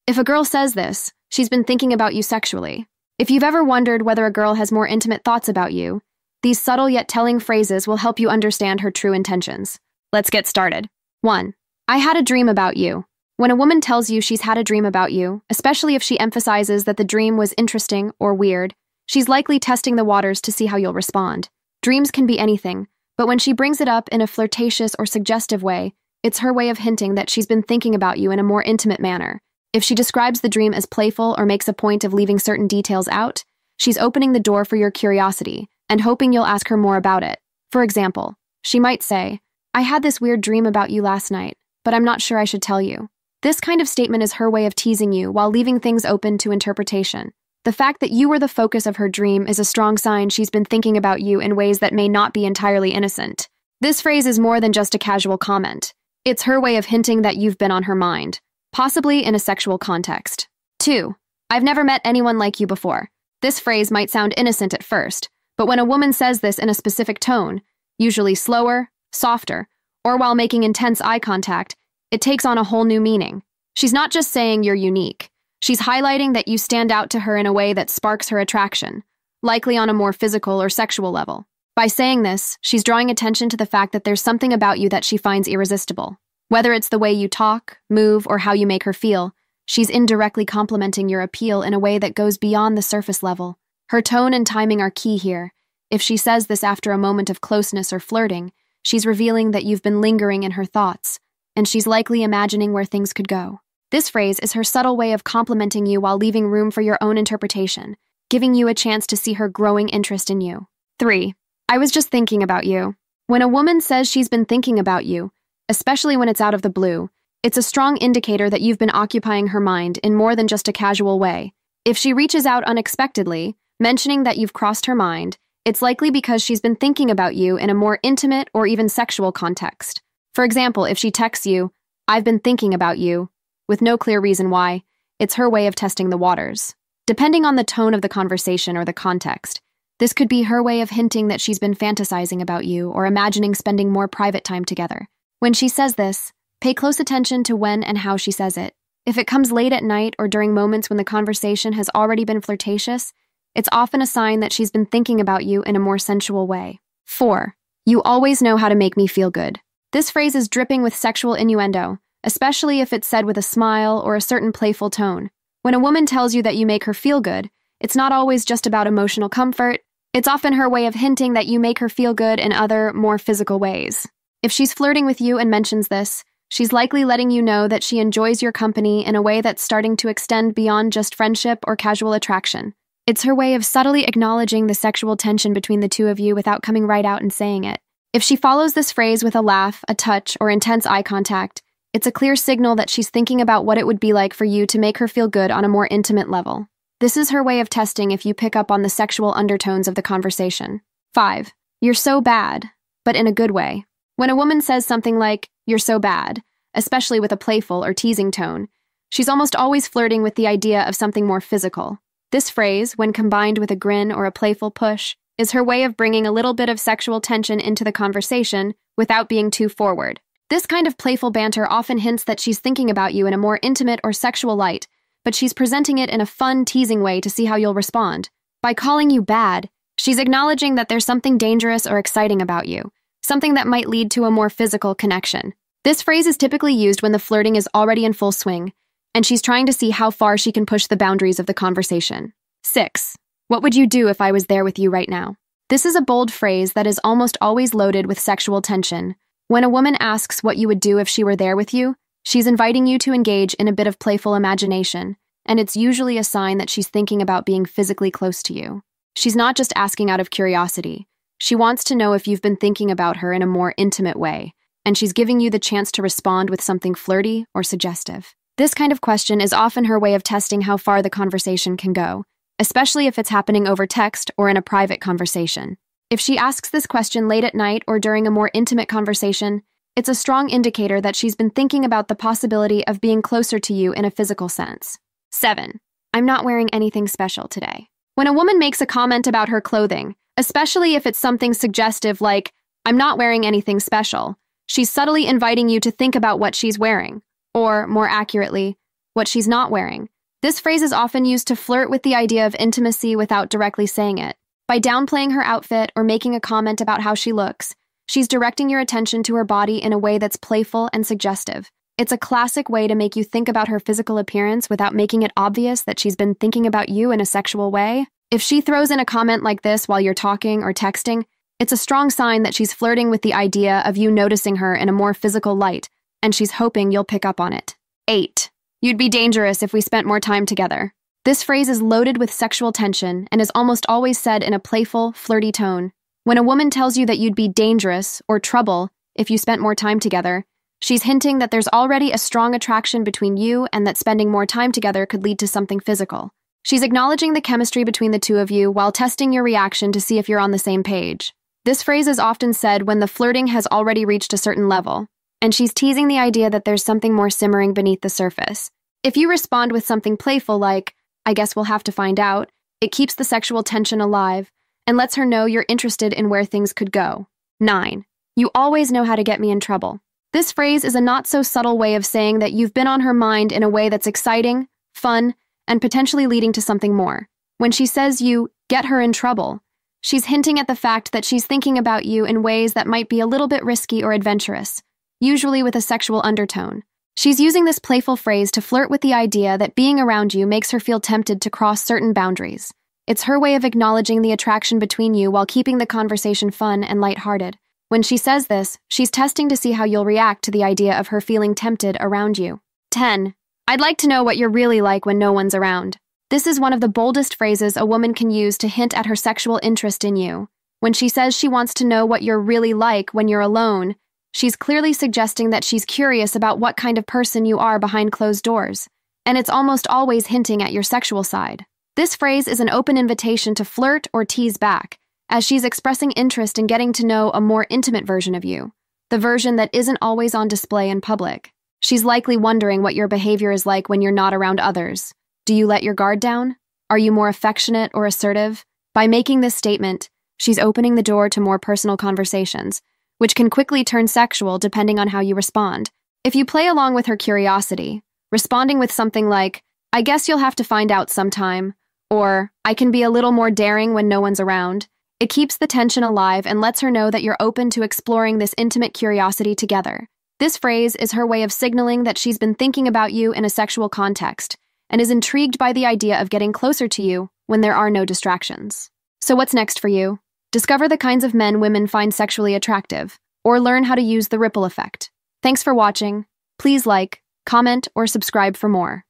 If a girl says this, she's been thinking about you sexually. If you've ever wondered whether a girl has more intimate thoughts about you, these subtle yet telling phrases will help you understand her true intentions. Let's get started. 1. I had a dream about you. When a woman tells you she's had a dream about you, especially if she emphasizes that the dream was interesting or weird, she's likely testing the waters to see how you'll respond. Dreams can be anything, but when she brings it up in a flirtatious or suggestive way, it's her way of hinting that she's been thinking about you in a more intimate manner. If she describes the dream as playful or makes a point of leaving certain details out, she's opening the door for your curiosity and hoping you'll ask her more about it. For example, she might say, I had this weird dream about you last night, but I'm not sure I should tell you. This kind of statement is her way of teasing you while leaving things open to interpretation. The fact that you were the focus of her dream is a strong sign she's been thinking about you in ways that may not be entirely innocent. This phrase is more than just a casual comment. It's her way of hinting that you've been on her mind, possibly in a sexual context. 2. I've never met anyone like you before. This phrase might sound innocent at first, but when a woman says this in a specific tone, usually slower, softer, or while making intense eye contact, it takes on a whole new meaning. She's not just saying you're unique. She's highlighting that you stand out to her in a way that sparks her attraction, likely on a more physical or sexual level. By saying this, she's drawing attention to the fact that there's something about you that she finds irresistible. Whether it's the way you talk, move, or how you make her feel, she's indirectly complimenting your appeal in a way that goes beyond the surface level. Her tone and timing are key here. If she says this after a moment of closeness or flirting, she's revealing that you've been lingering in her thoughts, and she's likely imagining where things could go. This phrase is her subtle way of complimenting you while leaving room for your own interpretation, giving you a chance to see her growing interest in you. 3. I was just thinking about you. When a woman says she's been thinking about you, especially when it's out of the blue, it's a strong indicator that you've been occupying her mind in more than just a casual way. If she reaches out unexpectedly, mentioning that you've crossed her mind, it's likely because she's been thinking about you in a more intimate or even sexual context. For example, if she texts you, I've been thinking about you, with no clear reason why, it's her way of testing the waters. Depending on the tone of the conversation or the context, this could be her way of hinting that she's been fantasizing about you or imagining spending more private time together. When she says this, pay close attention to when and how she says it. If it comes late at night or during moments when the conversation has already been flirtatious, it's often a sign that she's been thinking about you in a more sensual way. 4. You always know how to make me feel good. This phrase is dripping with sexual innuendo, especially if it's said with a smile or a certain playful tone. When a woman tells you that you make her feel good, it's not always just about emotional comfort. It's often her way of hinting that you make her feel good in other, more physical ways. If she's flirting with you and mentions this, she's likely letting you know that she enjoys your company in a way that's starting to extend beyond just friendship or casual attraction. It's her way of subtly acknowledging the sexual tension between the two of you without coming right out and saying it. If she follows this phrase with a laugh, a touch, or intense eye contact, it's a clear signal that she's thinking about what it would be like for you to make her feel good on a more intimate level. This is her way of testing if you pick up on the sexual undertones of the conversation. 5. You're so bad, but in a good way. When a woman says something like, you're so bad, especially with a playful or teasing tone, she's almost always flirting with the idea of something more physical. This phrase, when combined with a grin or a playful push, is her way of bringing a little bit of sexual tension into the conversation without being too forward. This kind of playful banter often hints that she's thinking about you in a more intimate or sexual light, but she's presenting it in a fun, teasing way to see how you'll respond. By calling you bad, she's acknowledging that there's something dangerous or exciting about you, something that might lead to a more physical connection. This phrase is typically used when the flirting is already in full swing, and she's trying to see how far she can push the boundaries of the conversation. 6. What would you do if I was there with you right now? This is a bold phrase that is almost always loaded with sexual tension. When a woman asks what you would do if she were there with you, she's inviting you to engage in a bit of playful imagination, and it's usually a sign that she's thinking about being physically close to you. She's not just asking out of curiosity. She wants to know if you've been thinking about her in a more intimate way, and she's giving you the chance to respond with something flirty or suggestive. This kind of question is often her way of testing how far the conversation can go, especially if it's happening over text or in a private conversation. If she asks this question late at night or during a more intimate conversation, it's a strong indicator that she's been thinking about the possibility of being closer to you in a physical sense. 7. I'm not wearing anything special today. When a woman makes a comment about her clothing, especially if it's something suggestive like, I'm not wearing anything special, she's subtly inviting you to think about what she's wearing, or, more accurately, what she's not wearing. This phrase is often used to flirt with the idea of intimacy without directly saying it. By downplaying her outfit or making a comment about how she looks, she's directing your attention to her body in a way that's playful and suggestive. It's a classic way to make you think about her physical appearance without making it obvious that she's been thinking about you in a sexual way. If she throws in a comment like this while you're talking or texting, it's a strong sign that she's flirting with the idea of you noticing her in a more physical light, and she's hoping you'll pick up on it. 8. You'd be dangerous if we spent more time together. This phrase is loaded with sexual tension and is almost always said in a playful, flirty tone. When a woman tells you that you'd be dangerous or trouble if you spent more time together, she's hinting that there's already a strong attraction between you and that spending more time together could lead to something physical. She's acknowledging the chemistry between the two of you while testing your reaction to see if you're on the same page. This phrase is often said when the flirting has already reached a certain level, and she's teasing the idea that there's something more simmering beneath the surface. If you respond with something playful like, "I guess we'll have to find out," it keeps the sexual tension alive and lets her know you're interested in where things could go. 9. You always know how to get me in trouble. This phrase is a not-so-subtle way of saying that you've been on her mind in a way that's exciting, fun, and potentially leading to something more. When she says you get her in trouble, she's hinting at the fact that she's thinking about you in ways that might be a little bit risky or adventurous, usually with a sexual undertone. She's using this playful phrase to flirt with the idea that being around you makes her feel tempted to cross certain boundaries. It's her way of acknowledging the attraction between you while keeping the conversation fun and lighthearted. When she says this, she's testing to see how you'll react to the idea of her feeling tempted around you. 10. I'd like to know what you're really like when no one's around. This is one of the boldest phrases a woman can use to hint at her sexual interest in you. When she says she wants to know what you're really like when you're alone, she's clearly suggesting that she's curious about what kind of person you are behind closed doors, and it's almost always hinting at your sexual side. This phrase is an open invitation to flirt or tease back, as she's expressing interest in getting to know a more intimate version of you, the version that isn't always on display in public. She's likely wondering what your behavior is like when you're not around others. Do you let your guard down? Are you more affectionate or assertive? By making this statement, she's opening the door to more personal conversations, which can quickly turn sexual depending on how you respond. If you play along with her curiosity, responding with something like, "I guess you'll have to find out sometime," or "I can be a little more daring when no one's around," it keeps the tension alive and lets her know that you're open to exploring this intimate curiosity together. This phrase is her way of signaling that she's been thinking about you in a sexual context and is intrigued by the idea of getting closer to you when there are no distractions. So what's next for you? Discover the kinds of men women find sexually attractive, or learn how to use the ripple effect. Thanks for watching. Please like, comment, or subscribe for more.